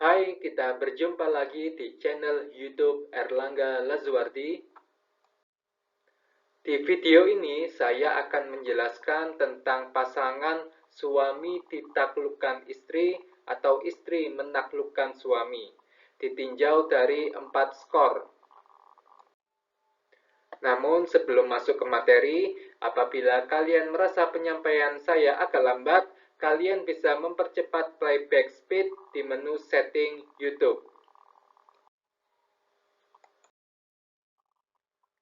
Hai, kita berjumpa lagi di channel YouTube Erlangga Lazuardi. Di video ini saya akan menjelaskan tentang pasangan suami ditaklukkan istri atau istri menaklukkan suami, ditinjau dari 4 skor. Namun sebelum masuk ke materi, apabila kalian merasa penyampaian saya agak lambat, kalian bisa mempercepat playback speed di menu setting YouTube.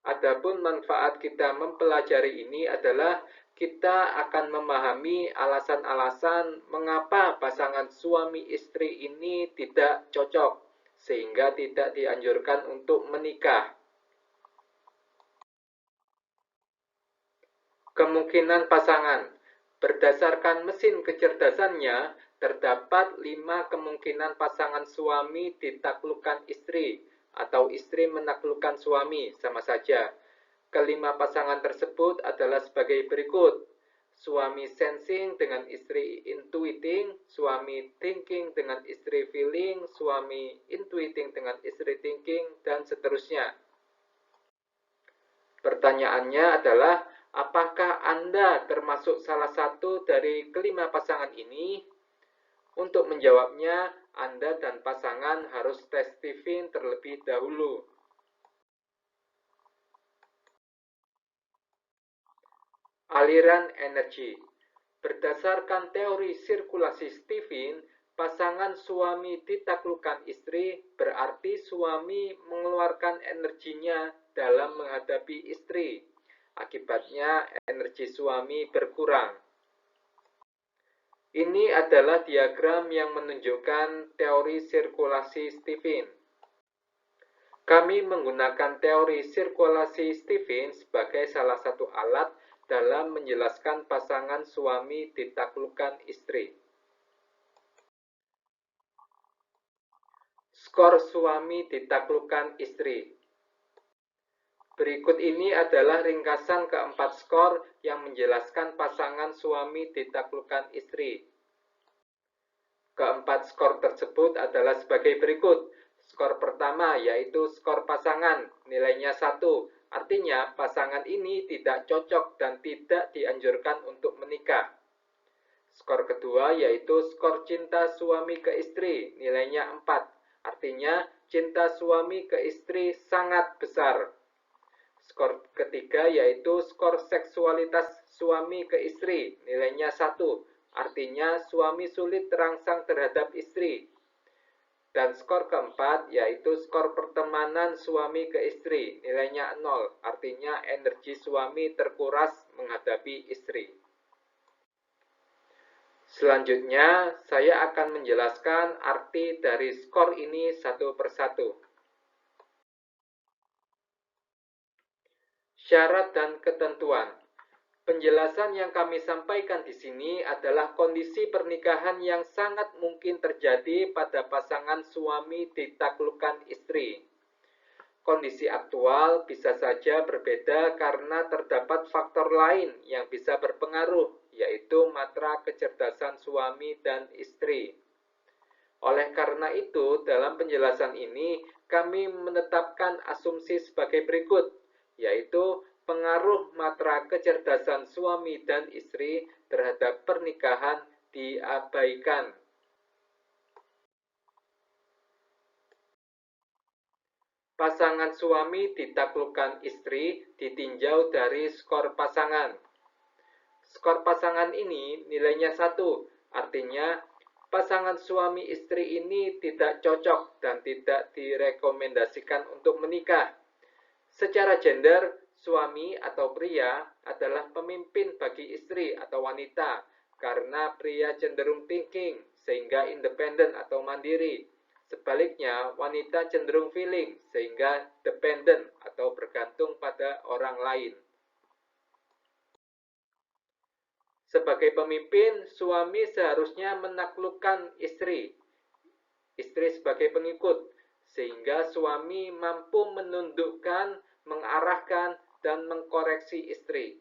Adapun manfaat kita mempelajari ini adalah kita akan memahami alasan-alasan mengapa pasangan suami istri ini tidak cocok, sehingga tidak dianjurkan untuk menikah. Kemungkinan pasangan. Berdasarkan mesin kecerdasannya, terdapat 5 kemungkinan pasangan suami ditaklukkan istri atau istri menaklukkan suami, sama saja. Kelima pasangan tersebut adalah sebagai berikut. Suami sensing dengan istri intuiting, suami thinking dengan istri feeling, suami intuiting dengan istri thinking, dan seterusnya. Pertanyaannya adalah, apakah Anda termasuk salah satu dari kelima pasangan ini? Untuk menjawabnya, Anda dan pasangan harus tes Stephen terlebih dahulu. Aliran energi. Berdasarkan teori sirkulasi Stephen, pasangan suami ditaklukkan istri berarti suami mengeluarkan energinya dalam menghadapi istri. Akibatnya, energi suami berkurang. Ini adalah diagram yang menunjukkan teori sirkulasi Stephen. Kami menggunakan teori sirkulasi Stephen sebagai salah satu alat dalam menjelaskan pasangan suami ditaklukkan istri. Skor suami ditaklukkan istri. Berikut ini adalah ringkasan keempat skor yang menjelaskan pasangan suami ditaklukkan istri. Keempat skor tersebut adalah sebagai berikut. Skor pertama yaitu skor pasangan, nilainya 1. Artinya pasangan ini tidak cocok dan tidak dianjurkan untuk menikah. Skor kedua yaitu skor cinta suami ke istri, nilainya 4. Artinya cinta suami ke istri sangat besar. Skor ketiga yaitu skor seksualitas suami ke istri, nilainya 1. Artinya suami sulit terangsang terhadap istri. Dan skor keempat yaitu skor pertemanan suami ke istri, nilainya 0. Artinya energi suami terkuras menghadapi istri. Selanjutnya, saya akan menjelaskan arti dari skor ini satu persatu. Syarat dan ketentuan. Penjelasan yang kami sampaikan di sini adalah kondisi pernikahan yang sangat mungkin terjadi pada pasangan suami ditaklukkan istri. Kondisi aktual bisa saja berbeda karena terdapat faktor lain yang bisa berpengaruh, yaitu matra kecerdasan suami dan istri. Oleh karena itu, dalam penjelasan ini, kami menetapkan asumsi sebagai berikut, yaitu pengaruh matra kecerdasan suami dan istri terhadap pernikahan diabaikan. Pasangan suami ditaklukkan istri ditinjau dari skor pasangan. Skor pasangan ini nilainya 1, artinya pasangan suami istri ini tidak cocok dan tidak direkomendasikan untuk menikah. Secara gender, suami atau pria adalah pemimpin bagi istri atau wanita karena pria cenderung thinking sehingga independen atau mandiri. Sebaliknya, wanita cenderung feeling sehingga dependent atau bergantung pada orang lain. Sebagai pemimpin, suami seharusnya menaklukkan istri. Istri sebagai pengikut, sehingga suami mampu menundukkan, mengarahkan, dan mengkoreksi istri.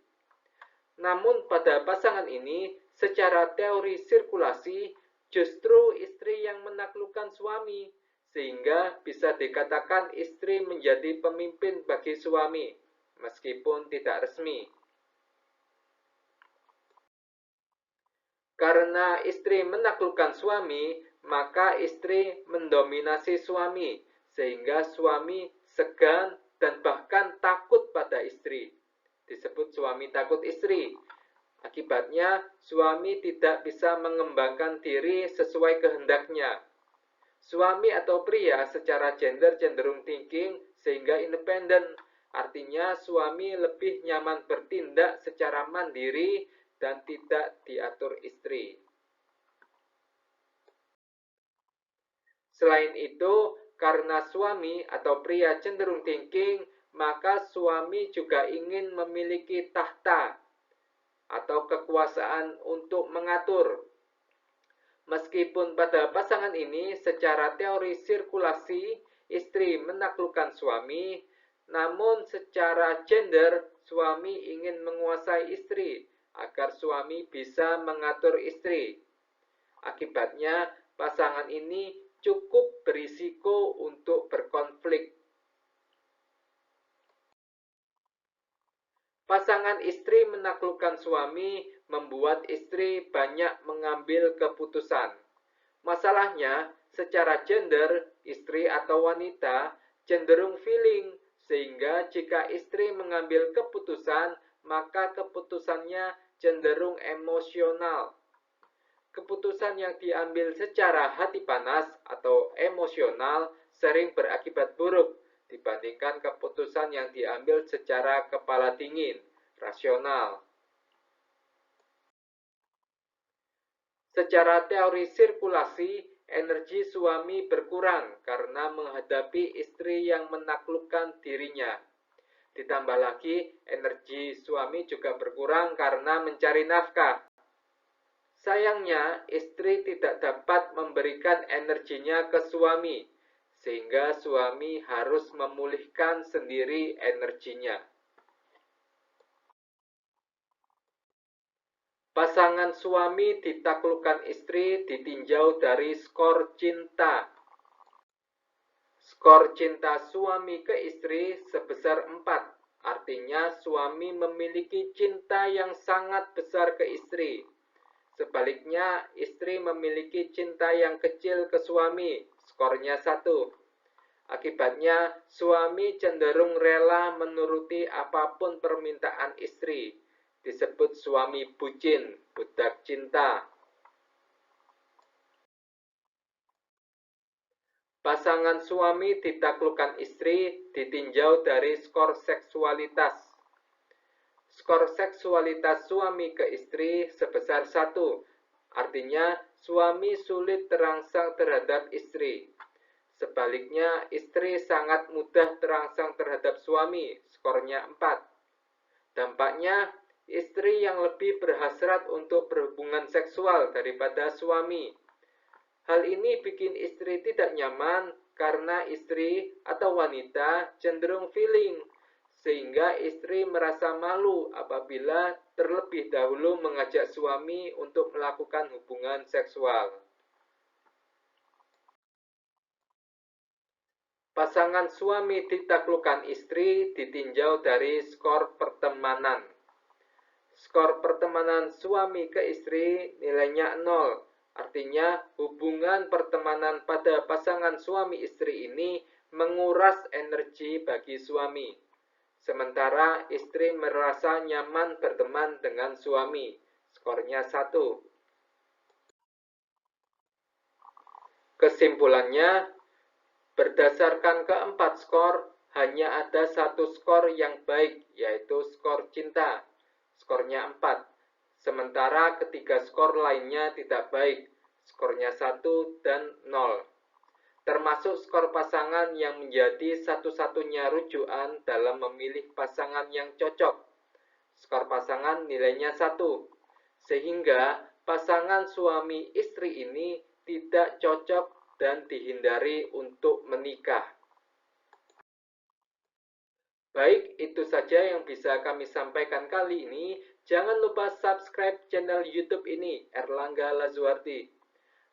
Namun pada pasangan ini, secara teori sirkulasi, justru istri yang menaklukkan menaklukkan suami, sehingga bisa dikatakan istri menjadi pemimpin bagi suami, meskipun tidak resmi. Karena istri menaklukkan suami, maka istri mendominasi suami, sehingga suami segan dan bahkan takut pada istri. Disebut suami takut istri. Akibatnya, suami tidak bisa mengembangkan diri sesuai kehendaknya. Suami atau pria secara gender cenderung thinking sehingga independen. Artinya suami lebih nyaman bertindak secara mandiri dan tidak diatur istri. Selain itu, karena suami atau pria cenderung thinking, maka suami juga ingin memiliki tahta atau kekuasaan untuk mengatur. Meskipun pada pasangan ini secara teori sirkulasi istri menaklukkan suami, namun secara gender suami ingin menguasai istri agar suami bisa mengatur istri. Akibatnya, pasangan ini cukup berisiko untuk berkonflik. Pasangan istri menaklukkan suami membuat istri banyak mengambil keputusan. Masalahnya, secara gender, istri atau wanita cenderung feeling, sehingga jika istri mengambil keputusan, maka keputusannya cenderung emosional. Keputusan yang diambil secara hati panas atau emosional sering berakibat buruk dibandingkan keputusan yang diambil secara kepala dingin, rasional. Secara teori sirkulasi, energi suami berkurang karena menghadapi istri yang menaklukkan dirinya. Ditambah lagi, energi suami juga berkurang karena mencari nafkah. Sayangnya, istri tidak dapat memberikan energinya ke suami, sehingga suami harus memulihkan sendiri energinya. Pasangan suami ditaklukkan istri ditinjau dari skor cinta. Skor cinta suami ke istri sebesar 4, artinya suami memiliki cinta yang sangat besar ke istri. Sebaliknya, istri memiliki cinta yang kecil ke suami, skornya 1. Akibatnya, suami cenderung rela menuruti apapun permintaan istri. Disebut suami bucin, budak cinta. Pasangan suami ditaklukkan istri ditinjau dari skor seksualitas. Skor seksualitas suami ke istri sebesar 1, artinya suami sulit terangsang terhadap istri. Sebaliknya, istri sangat mudah terangsang terhadap suami, skornya 4. Dampaknya, istri yang lebih berhasrat untuk berhubungan seksual daripada suami. Hal ini bikin istri tidak nyaman karena istri atau wanita cenderung feeling, sehingga istri merasa malu apabila terlebih dahulu mengajak suami untuk melakukan hubungan seksual. Pasangan suami ditaklukkan istri ditinjau dari skor pertemanan. Skor pertemanan suami ke istri nilainya 0, artinya hubungan pertemanan pada pasangan suami istri ini menguras energi bagi suami. Sementara istri merasa nyaman berteman dengan suami, skornya 1. Kesimpulannya, berdasarkan keempat skor, hanya ada satu skor yang baik, yaitu skor cinta, skornya 4. Sementara ketiga skor lainnya tidak baik, skornya 1 dan 0. Termasuk skor pasangan yang menjadi satu-satunya rujukan dalam memilih pasangan yang cocok. Skor pasangan nilainya 1, sehingga pasangan suami istri ini tidak cocok dan dihindari untuk menikah. Baik, itu saja yang bisa kami sampaikan kali ini. Jangan lupa subscribe channel YouTube ini, Erlangga Lazuardi.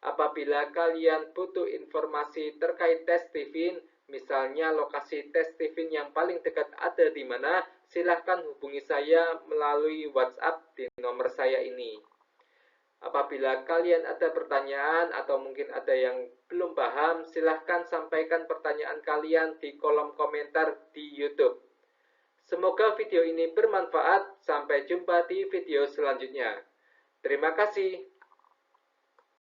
Apabila kalian butuh informasi terkait tes TIFIN, misalnya lokasi tes TIFIN yang paling dekat ada di mana, silahkan hubungi saya melalui WhatsApp di nomor saya ini. Apabila kalian ada pertanyaan atau mungkin ada yang belum paham, silahkan sampaikan pertanyaan kalian di kolom komentar di YouTube. Semoga video ini bermanfaat. Sampai jumpa di video selanjutnya. Terima kasih.